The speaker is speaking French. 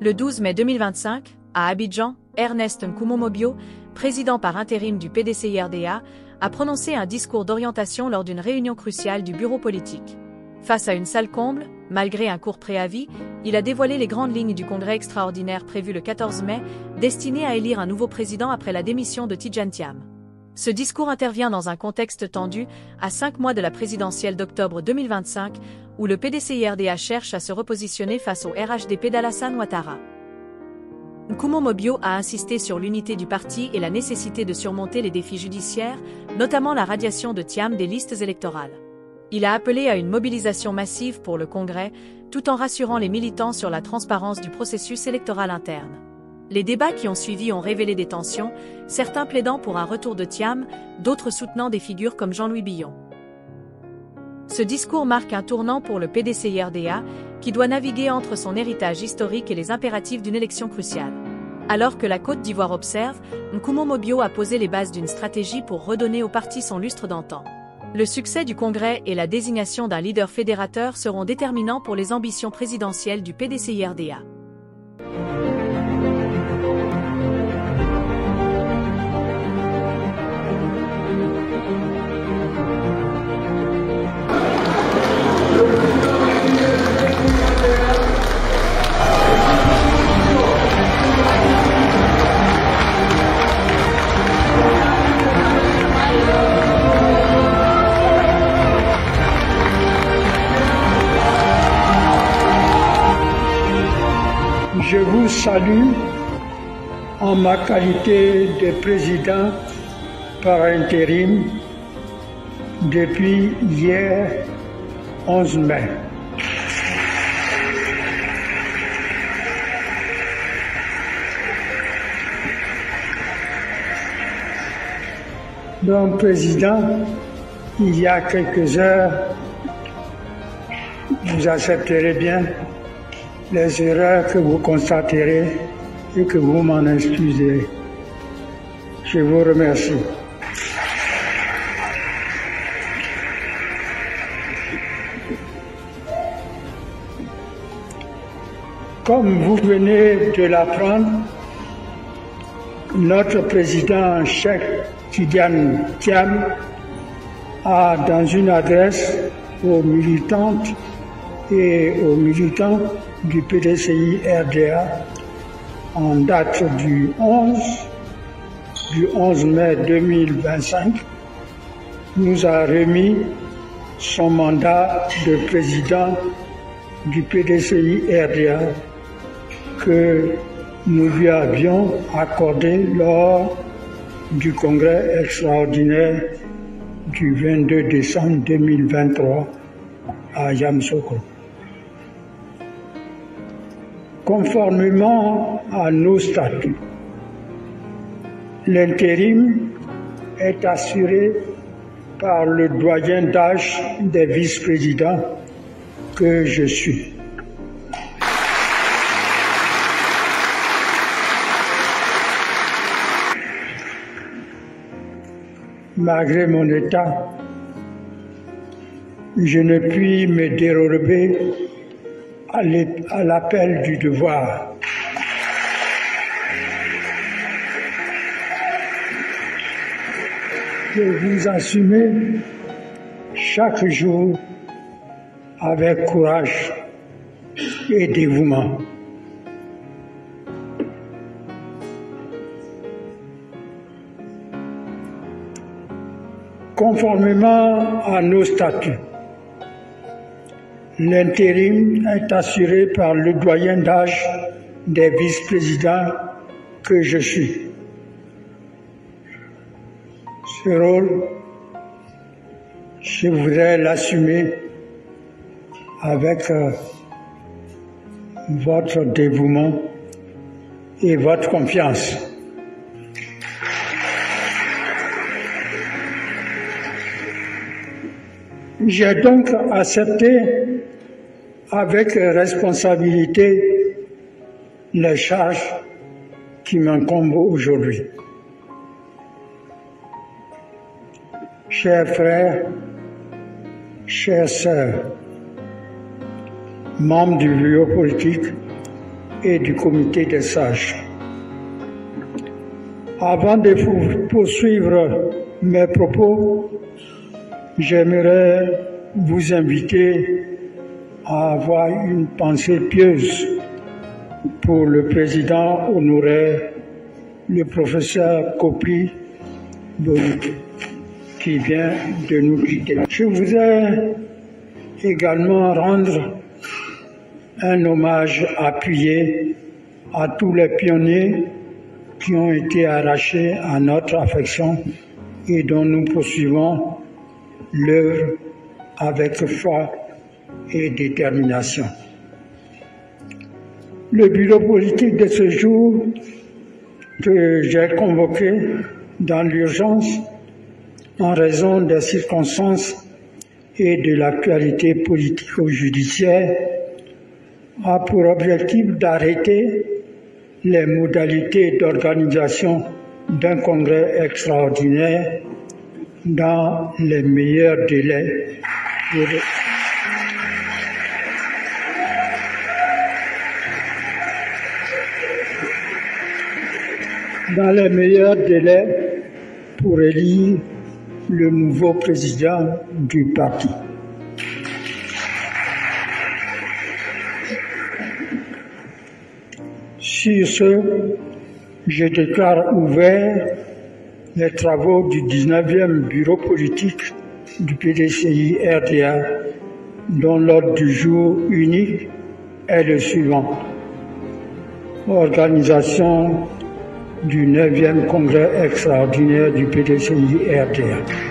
Le 12 mai 2025, à Abidjan, Ernest Nkoumomobio, président par intérim du PDCI-RDA, a prononcé un discours d'orientation lors d'une réunion cruciale du bureau politique. Face à une salle comble, malgré un court préavis, il a dévoilé les grandes lignes du congrès extraordinaire prévu le 14 mai, destiné à élire un nouveau président après la démission de Tidjane Thiam. Ce discours intervient dans un contexte tendu, à 5 mois de la présidentielle d'octobre 2025, où le PDCI-RDA cherche à se repositionner face au RHDP d'Alassane Ouattara. Nkoumomobio a insisté sur l'unité du parti et la nécessité de surmonter les défis judiciaires, notamment la radiation de Thiam des listes électorales. Il a appelé à une mobilisation massive pour le Congrès, tout en rassurant les militants sur la transparence du processus électoral interne. Les débats qui ont suivi ont révélé des tensions, certains plaidant pour un retour de Thiam, d'autres soutenant des figures comme Jean-Louis Billon. Ce discours marque un tournant pour le PDCI-RDA, qui doit naviguer entre son héritage historique et les impératifs d'une élection cruciale. Alors que la Côte d'Ivoire observe, Nkoumomobio a posé les bases d'une stratégie pour redonner au parti son lustre d'antan. Le succès du Congrès et la désignation d'un leader fédérateur seront déterminants pour les ambitions présidentielles du PDCI-RDA. Je vous salue en ma qualité de président par intérim depuis hier 11 mai. Donc, président, il y a quelques heures, vous accepterez bien les erreurs que vous constaterez et que vous m'en excuserez. Je vous remercie. Comme vous venez de l'apprendre, notre président Cheikh Tidjane Thiam a, dans une adresse aux militantes et aux militants du PDCI-RDA en date du 11 mai 2025, nous a remis son mandat de président du PDCI-RDA que nous lui avions accordé lors du congrès extraordinaire du 22 décembre 2023 à Yamoussoukro. Conformément à nos statuts, l'intérim est assuré par le doyen d'âge des vice-présidents que je suis. Malgré mon état, je ne puis me dérober à l'appel du devoir. De vous assumer chaque jour avec courage et dévouement. Conformément à nos statuts, l'intérim est assuré par le doyen d'âge des vice-présidents que je suis. Ce rôle, je voudrais l'assumer avec votre dévouement et votre confiance. J'ai donc accepté avec responsabilité les charges qui m'incombent aujourd'hui. Chers frères, chères sœurs, membres du bureau politique et du comité des sages. Avant de poursuivre mes propos, j'aimerais vous inviter à avoir une pensée pieuse pour le président honoraire, le professeur Kopli Boluku, qui vient de nous quitter. Je voudrais également rendre un hommage appuyé à tous les pionniers qui ont été arrachés à notre affection et dont nous poursuivons l'œuvre avec foi et détermination. Le bureau politique de ce jour que j'ai convoqué dans l'urgence en raison des circonstances et de l'actualité politico-judiciaire a pour objectif d'arrêter les modalités d'organisation d'un congrès extraordinaire dans les meilleurs délais pour élire le nouveau président du parti. Sur ce, je déclare ouvert les travaux du 19e bureau politique du PDCI-RDA, dont l'ordre du jour unique est le suivant. Organisation du 9e congrès extraordinaire du PDCI-RDA.